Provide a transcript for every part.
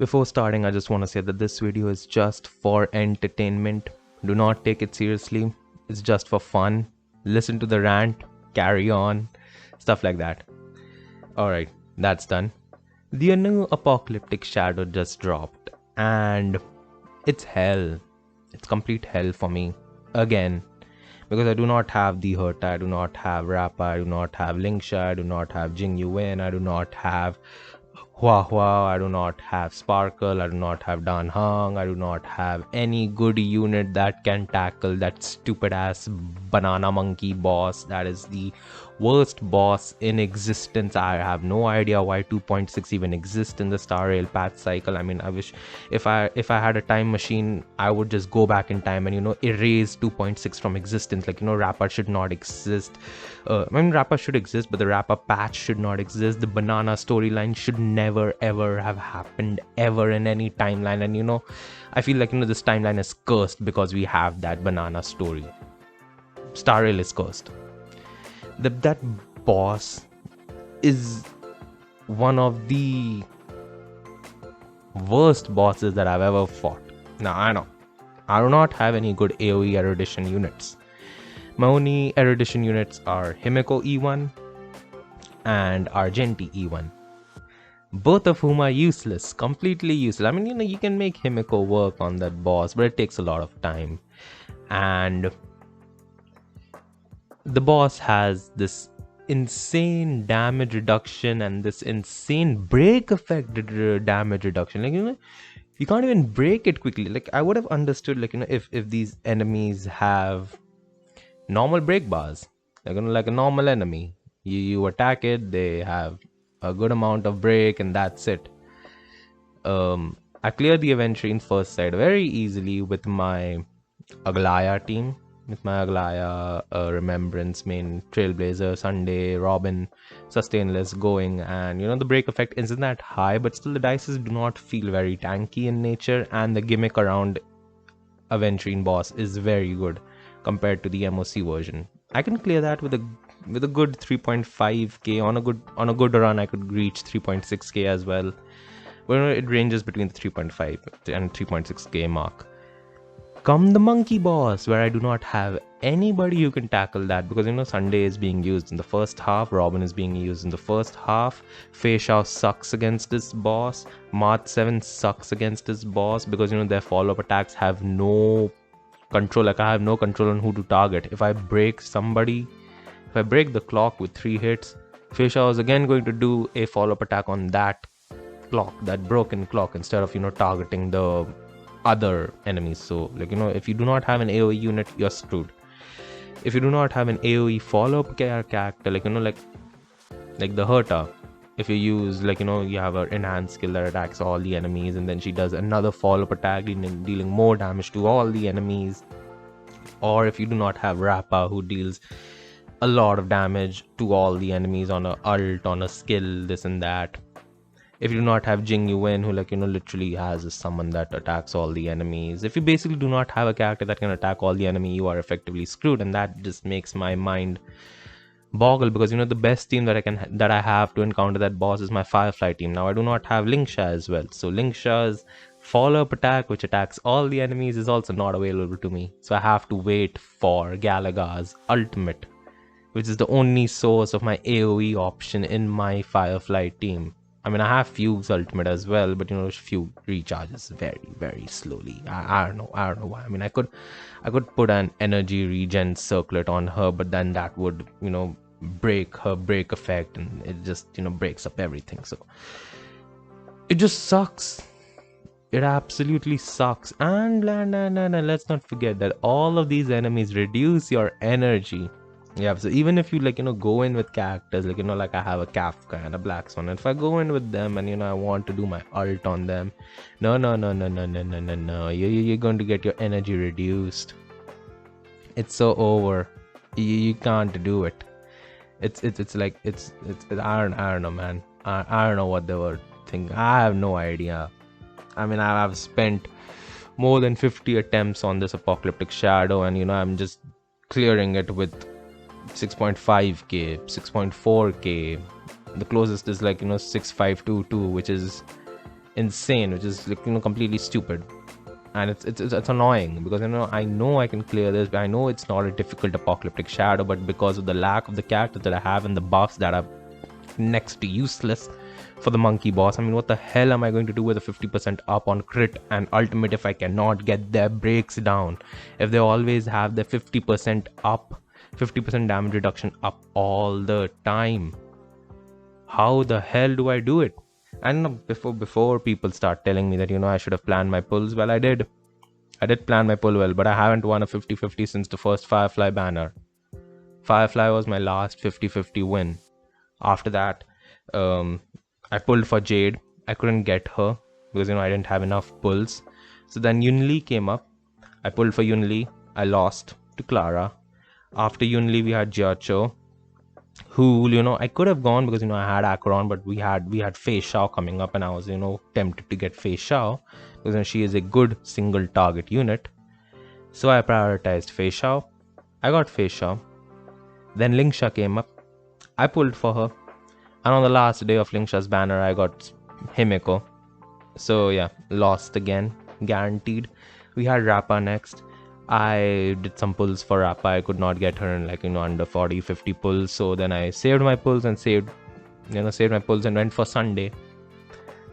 Before starting, I just want to say that this video is just for entertainment. Do not take it seriously. It's just for fun. Listen to the rant, carry on, stuff like that. Alright, that's done. The new apocalyptic shadow just dropped, and it's hell. It's complete hell for me. Again. Because I do not have the Herta, I do not have Rappa, I do not have Lingsha, I do not have Jing Yuan, I do not have Hua Hua, I do not have Sparkle, I do not have Dan Hang, I do not have any good unit that can tackle that stupid ass banana monkey boss. That is the worst boss in existence. I have no idea why 2.6 even exists in the Star Rail patch cycle. I mean, I wish if I had a time machine, I would just go back in time and erase 2.6 from existence. Like, Rappa should not exist. I mean, Rappa should exist, but the Rappa patch should not exist. The banana storyline should never ever have happened ever in any timeline. And I feel like this timeline is cursed because we have that banana story. Star Rail is cursed. That boss is one of the worst bosses that I've ever fought. Now, I know I do not have any good AoE erudition units. My only erudition units are Himiko E1 and Argenti E1. Both of whom are useless, completely useless. I mean, you can make Himiko work on that boss, but it takes a lot of time. And the boss has this insane damage reduction and this insane break effect damage reduction. Like, you can't even break it quickly. Like, I would have understood, like, if these enemies have normal break bars, like a normal enemy, you attack it, they have a good amount of break, and that's it. I cleared the event screen first side very easily with my Aglaya team, with my Aglaya, Remembrance, main Trailblazer, Sunday, Robin, Sustainless going, and the break effect isn't that high, but still the dices do not feel very tanky in nature, and the gimmick around Aventrine boss is very good compared to the MOC version. I can clear that with a good 3.5k. On a good run I could reach 3.6k as well. But it ranges between the 3.5 and 3.6k mark. Come the monkey boss, where I do not have anybody who can tackle that, because Sunday is being used in the first half, Robin is being used in the first half, Fei Shao sucks against this boss, March 7 sucks against this boss, because their follow-up attacks have no control. Like, I have no control on who to target. If I break the clock with 3 hits, Fei Shao is again going to do a follow-up attack on that clock, that broken clock, instead of targeting the other enemies. So, like, if you do not have an AoE unit, you're screwed. If you do not have an AoE follow-up character, like the Herta, if you use, like, you have an enhanced skill that attacks all the enemies, and then she does another follow-up attack dealing more damage to all the enemies. Or if you do not have Rappa, who deals a lot of damage to all the enemies on a ult, on a skill, this and that. If you do not have Jing Yuan, who literally has a summon that attacks all the enemies. If you basically do not have a character that can attack all the enemy, you are effectively screwed, and that just makes my mind boggle, because the best team that I have to encounter that boss is my Firefly team. Now I do not have Lingsha as well, so Lingsha's follow-up attack, which attacks all the enemies, is also not available to me. So I have to wait for Galaga's ultimate, which is the only source of my AoE option in my Firefly team. I mean, I have Fugue's ultimate as well, but Fugue recharges very, very slowly. I don't know why. I mean, I could put an energy regen circlet on her, but then that would break her break effect, and it just breaks up everything. So it just sucks. It absolutely sucks. And let's not forget that all of these enemies reduce your energy. Yeah, so even if you go in with characters like I have a Kafka and a Black Swan, and if I go in with them and I want to do my ult on them, no, you're going to get your energy reduced. It's so over. You can't do it. It's I don't know, man. I don't know what they were thinking. I have no idea. I mean, I've spent more than 50 attempts on this apocalyptic shadow, and I'm just clearing it with 6.5k, 6.4k. The closest is 6522, which is insane, which is like, completely stupid. And it's annoying because I know I can clear this, but I know it's not a difficult apocalyptic shadow, but because of the lack of the characters that I have and the buffs that are next to useless for the monkey boss. I mean, what the hell am I going to do with a 50% up on crit and ultimate if I cannot get their breaks down? If they always have the 50% up, 50% damage reduction up all the time, how the hell do I do it? And before people start telling me that I should have planned my pulls, well, I did plan my pull well, but I haven't won a 50-50 since the first Firefly banner. Firefly was my last 50-50 win. After that, I pulled for Jade. I couldn't get her because I didn't have enough pulls. So then Yunli came up. I pulled for Yunli. I lost to Clara. After Yunli, we had Jiacho, who I could have gone because I had Acheron, but we had Fei Shao coming up, and I was tempted to get Fei Shao because she is a good single target unit. So I prioritized Fei Shao. I got Fei Shao. Then Lingsha came up. I pulled for her. And on the last day of Lingsha's banner, I got Himeko. So yeah, lost again. Guaranteed. We had Rappa next. I did some pulls for Rappa. I could not get her in under 40-50 pulls. So then I saved my pulls and saved my pulls and went for Sunday.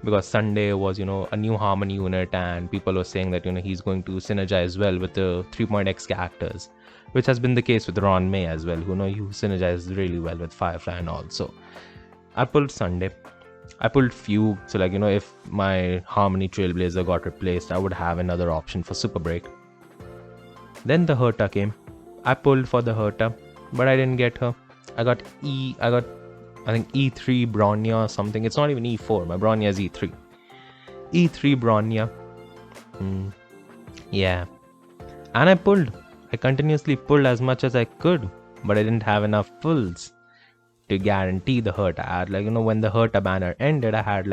Because Sunday was, a new Harmony unit, and people were saying that, he's going to synergize well with the 3.x characters, which has been the case with Ron May as well, who synergizes really well with Firefly and all. So I pulled Sunday. I pulled Fugue, so if my Harmony Trailblazer got replaced, I would have another option for Super Break. Then the Herta came. I pulled for the Herta, but I didn't get her. I got I think E3 Bronya or something. It's not even E4. My Bronya is E3. E3 Bronya. Yeah. And I pulled. I continuously pulled as much as I could, but I didn't have enough pulls to guarantee the Herta. I had when the Herta banner ended, I had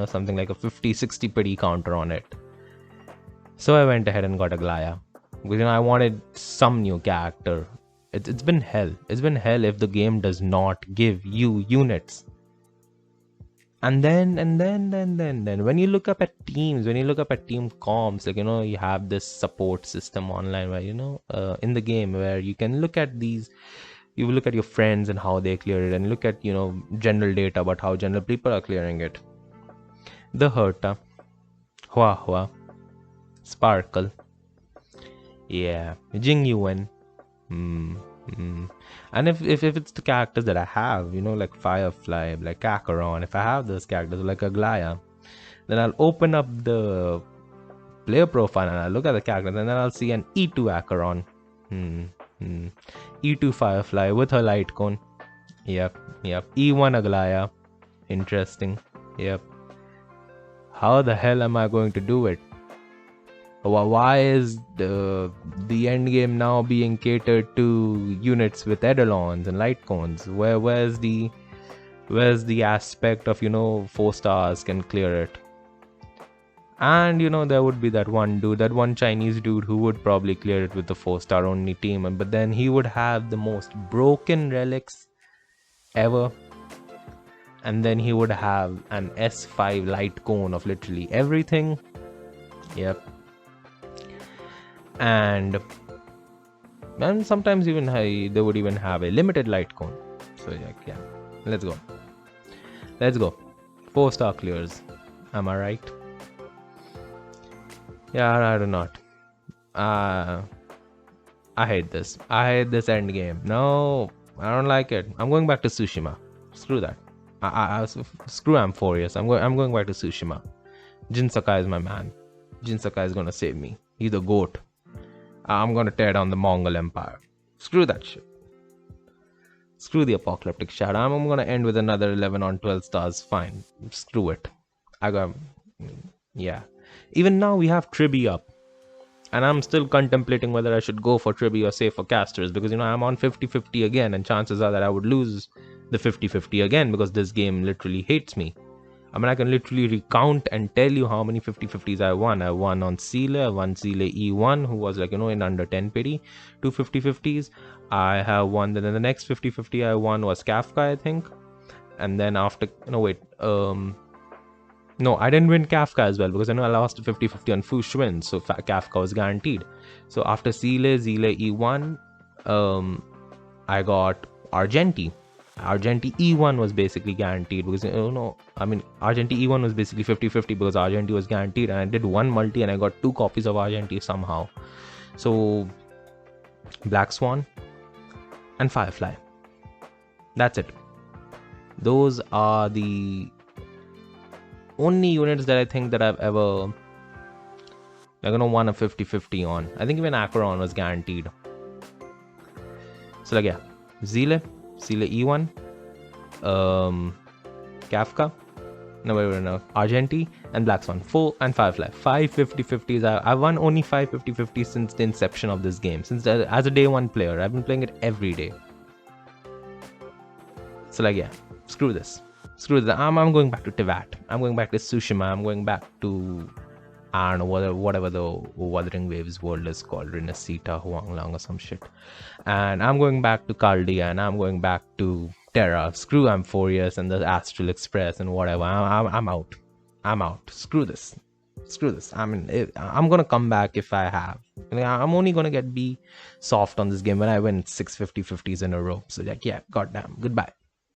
something like a 50-60 pity counter on it. So I went ahead and got a Glaya. Because I wanted some new character. It's been hell. It's been hell if the game does not give you units. And then when you look up at teams, when you look up at team comps, you have this support system online where in the game where you can look at these. You look at your friends and how they clear it, and look at general data about how general people are clearing it. The Herta, Hua, Sparkle, yeah, Jing Yuan. And if it's the characters that I have, like Firefly, like Acheron, if I have those characters like Aglaya, then I'll open up the player profile and I'll look at the characters, and then I'll see an E2 Acheron. E2 Firefly with her light cone. Yep. E1 Aglaya. Interesting. Yep. How the hell am I going to do it? Why is the endgame now being catered to units with Eidolons and light cones? Where's the aspect of 4 stars can clear it? And there would be that one Chinese dude who would probably clear it with the 4-star only team, but then he would have the most broken relics ever, and then he would have an S5 light cone of literally everything. Yep. And sometimes even they would even have a limited light cone. So yeah, let's go 4-star clears. Am I right? Yeah, I do not. I hate this. I hate this end game. No, I don't like it. I'm going back to Tsushima. Screw that. Screw Amphorius. I'm going back to Tsushima. Jin Sakai is my man. Jin Sakai is gonna save me. He's the GOAT. I'm gonna tear down the Mongol Empire. Screw that shit. Screw the apocalyptic shadow. I'm gonna end with another 11 on 12 stars. Fine. Screw it. Yeah. Even now we have Tribi up. And I'm still contemplating whether I should go for Tribi or say for casters, because I'm on 50-50 again, and chances are that I would lose the 50-50 again because this game literally hates me. I mean, I can literally recount and tell you how many 50-50s I won. I won on Seele, I won Seele E1, who was in under 10 pity, 2 50-50s. I have won, then the next 50-50 I won was Kafka, I think. And then after, No, I didn't win Kafka as well because I know I lost 50-50 on Fu Xuan, so Kafka was guaranteed. So after Zile E1, I got Argenti. Argenti E1 was basically guaranteed because, I mean, Argenti E1 was basically 50-50 because Argenti was guaranteed, and I did one multi and I got two copies of Argenti somehow. So, Black Swan and Firefly. That's it. Those are the only units that I think that I've ever won a 50-50 on. I think even Acheron was guaranteed. So yeah, Zile E1, Kafka, no, Argenti, and Black Swan. 4 and Firefly. 5 50-50s. I've won only 5 50-50s since the inception of this game. As a day one player, I've been playing it every day. So yeah, screw this. I'm going back to Tivat. I'm going back to Tsushima. I'm going back to, I don't know, whatever the Wuthering Waves world is called, Renacita, Huanglang or some shit. And I'm going back to Caldia, and I'm going back to Terra. Screw Amphorius and the Astral Express and whatever. I'm out. I'm out. Screw this. I mean, I'm gonna come back if I have. I'm only gonna be soft on this game when I win 6 50-50s in a row. So yeah, goddamn, goodbye.